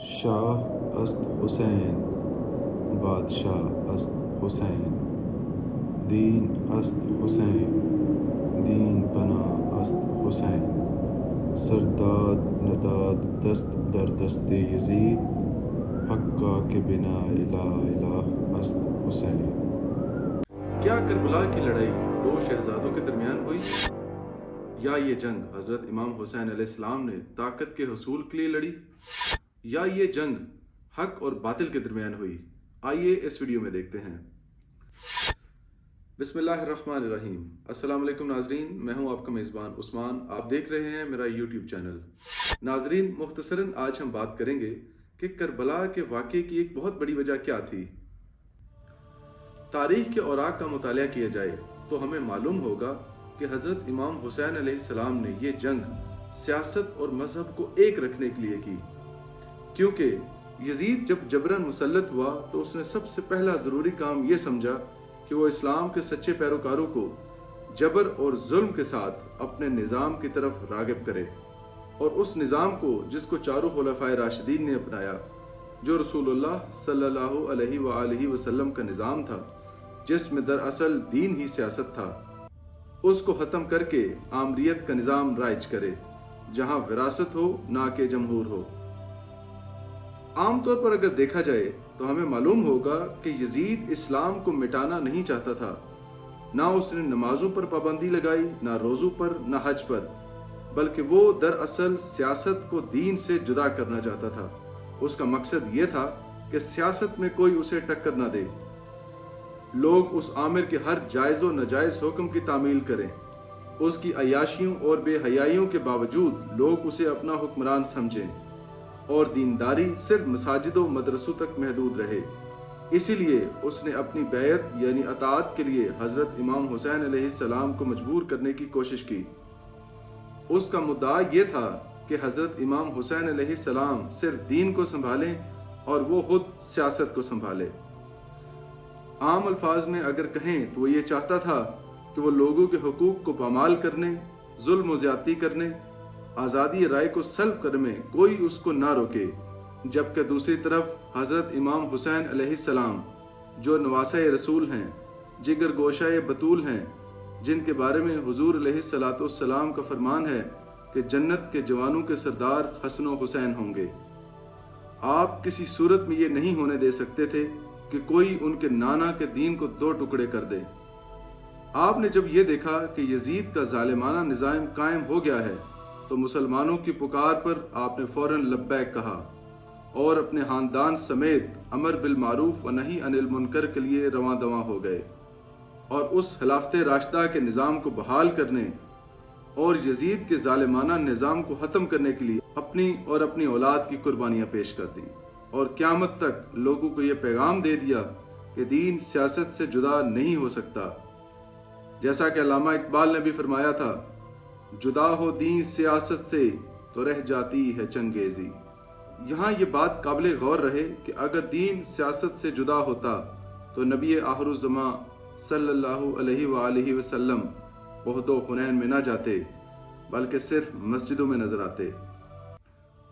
شاہ است حسین بادشاہ است حسین، دین است حسین دین پناہ است حسین، سرداد نداد دست در دست یزید، حقا کے بنا الہ الہ است حسین۔ کیا کربلا کی لڑائی دو شہزادوں کے درمیان ہوئی، یا یہ جنگ حضرت امام حسین علیہ السلام نے طاقت کے حصول کے لیے لڑی، یا یہ جنگ حق اور باطل کے درمیان ہوئی؟ آئیے اس ویڈیو میں دیکھتے ہیں۔ بسم اللہ الرحمن الرحیم۔ السلام علیکم ناظرین، میں ہوں آپ کا میزبان عثمان، آپ دیکھ رہے ہیں میرا یوٹیوب چینل۔ ناظرین، مختصراً آج ہم بات کریں گے کہ کربلا کے واقعے کی ایک بہت بڑی وجہ کیا تھی۔ تاریخ کے اوراق کا مطالعہ کیا جائے تو ہمیں معلوم ہوگا کہ حضرت امام حسین علیہ السلام نے یہ جنگ سیاست اور مذہب کو ایک رکھنے کے لیے کی، کیونکہ یزید جب جبراً مسلط ہوا تو اس نے سب سے پہلا ضروری کام یہ سمجھا کہ وہ اسلام کے سچے پیروکاروں کو جبر اور ظلم کے ساتھ اپنے نظام کی طرف راغب کرے، اور اس نظام کو جس کو چاروں خلفائے راشدین نے اپنایا، جو رسول اللہ صلی اللہ علیہ وآلہ وسلم کا نظام تھا، جس میں دراصل دین ہی سیاست تھا، اس کو ختم کر کے آمریت کا نظام رائج کرے، جہاں وراثت ہو نہ کہ جمہور ہو۔ عام طور پر اگر دیکھا جائے تو ہمیں معلوم ہوگا کہ یزید اسلام کو مٹانا نہیں چاہتا تھا، نہ اس نے نمازوں پر پابندی لگائی، نہ روزوں پر، نہ حج پر، بلکہ وہ دراصل سیاست کو دین سے جدا کرنا چاہتا تھا۔ اس کا مقصد یہ تھا کہ سیاست میں کوئی اسے ٹکر نہ دے، لوگ اس آمر کے ہر جائز و ناجائز حکم کی تعمیل کریں، اس کی عیاشیوں اور بے حیائیوں کے باوجود لوگ اسے اپنا حکمران سمجھیں، اور دینداری صرف مساجد و مدرسوں تک محدود رہے۔ اسی لیے اس نے اپنی بیعت یعنی اطاعت کے لیے حضرت امام حسین علیہ السلام کو مجبور کرنے کی کوشش کی۔ اس کا مدعا یہ تھا کہ حضرت امام حسین علیہ السلام صرف دین کو سنبھالیں اور وہ خود سیاست کو سنبھالے۔ عام الفاظ میں اگر کہیں تو وہ یہ چاہتا تھا کہ وہ لوگوں کے حقوق کو پامال کرنے، ظلم و زیادتی کرنے، آزادی رائے کو سلب کرنے میں کوئی اس کو نہ روکے، جبکہ دوسری طرف حضرت امام حسین علیہ السلام جو نواسہ رسول ہیں، جگر گوشہ بطول ہیں، جن کے بارے میں حضور علیہ السلام کا فرمان ہے کہ جنت کے جوانوں کے سردار حسن و حسین ہوں گے، آپ کسی صورت میں یہ نہیں ہونے دے سکتے تھے کہ کوئی ان کے نانا کے دین کو دو ٹکڑے کر دے۔ آپ نے جب یہ دیکھا کہ یزید کا ظالمانہ نظام قائم ہو گیا ہے تو مسلمانوں کی پکار پر آپ نے فوراً لبیک کہا اور اپنے خاندان سمیت امر بالمعروف و نہی عن المنکر کے لیے رواں دواں ہو گئے، اور اس خلافت راشدہ کے نظام کو بحال کرنے اور یزید کے ظالمانہ نظام کو ختم کرنے کے لیے اپنی اور اپنی اولاد کی قربانیاں پیش کر دیں، اور قیامت تک لوگوں کو یہ پیغام دے دیا کہ دین سیاست سے جدا نہیں ہو سکتا۔ جیسا کہ علامہ اقبال نے بھی فرمایا تھا، جدا ہو دین سیاست سے تو رہ جاتی ہے چنگیزی۔ یہاں یہ بات قابل غور رہے کہ اگر دین سیاست سے جدا ہوتا تو نبی آخر الزماں صلی اللہ علیہ وآلہ وسلم احد و حنین میں نہ جاتے، بلکہ صرف مسجدوں میں نظر آتے۔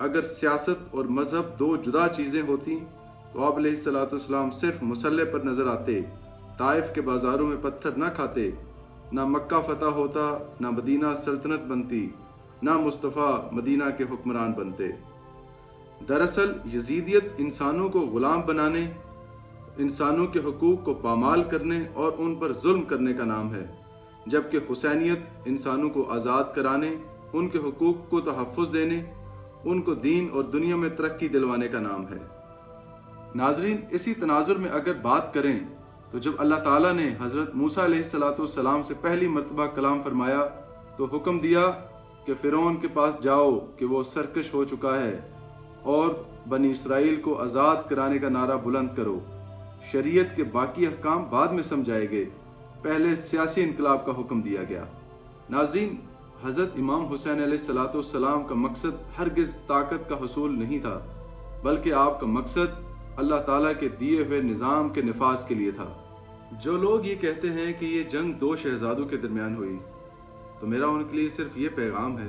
اگر سیاست اور مذہب دو جدا چیزیں ہوتی تو آپ علیہ السلام صرف مسلح پر نظر آتے، طائف کے بازاروں میں پتھر نہ کھاتے، نہ مکہ فتح ہوتا، نہ مدینہ سلطنت بنتی، نہ مصطفیٰ مدینہ کے حکمران بنتے۔ دراصل یزیدیت انسانوں کو غلام بنانے، انسانوں کے حقوق کو پامال کرنے اور ان پر ظلم کرنے کا نام ہے، جبکہ حسینیت انسانوں کو آزاد کرانے، ان کے حقوق کو تحفظ دینے، ان کو دین اور دنیا میں ترقی دلوانے کا نام ہے۔ ناظرین، اسی تناظر میں اگر بات کریں تو جب اللہ تعالیٰ نے حضرت موسیٰ علیہ السلام سے پہلی مرتبہ کلام فرمایا تو حکم دیا کہ فرعون کے پاس جاؤ کہ وہ سرکش ہو چکا ہے، اور بنی اسرائیل کو آزاد کرانے کا نعرہ بلند کرو۔ شریعت کے باقی احکام بعد میں سمجھائے گئے، پہلے سیاسی انقلاب کا حکم دیا گیا۔ ناظرین، حضرت امام حسین علیہ السلام کا مقصد ہرگز طاقت کا حصول نہیں تھا، بلکہ آپ کا مقصد اللہ تعالیٰ کے دیے ہوئے نظام کے نفاذ کے لیے تھا۔ جو لوگ یہ کہتے ہیں کہ یہ جنگ دو شہزادوں کے درمیان ہوئی، تو میرا ان کے لیے صرف یہ پیغام ہے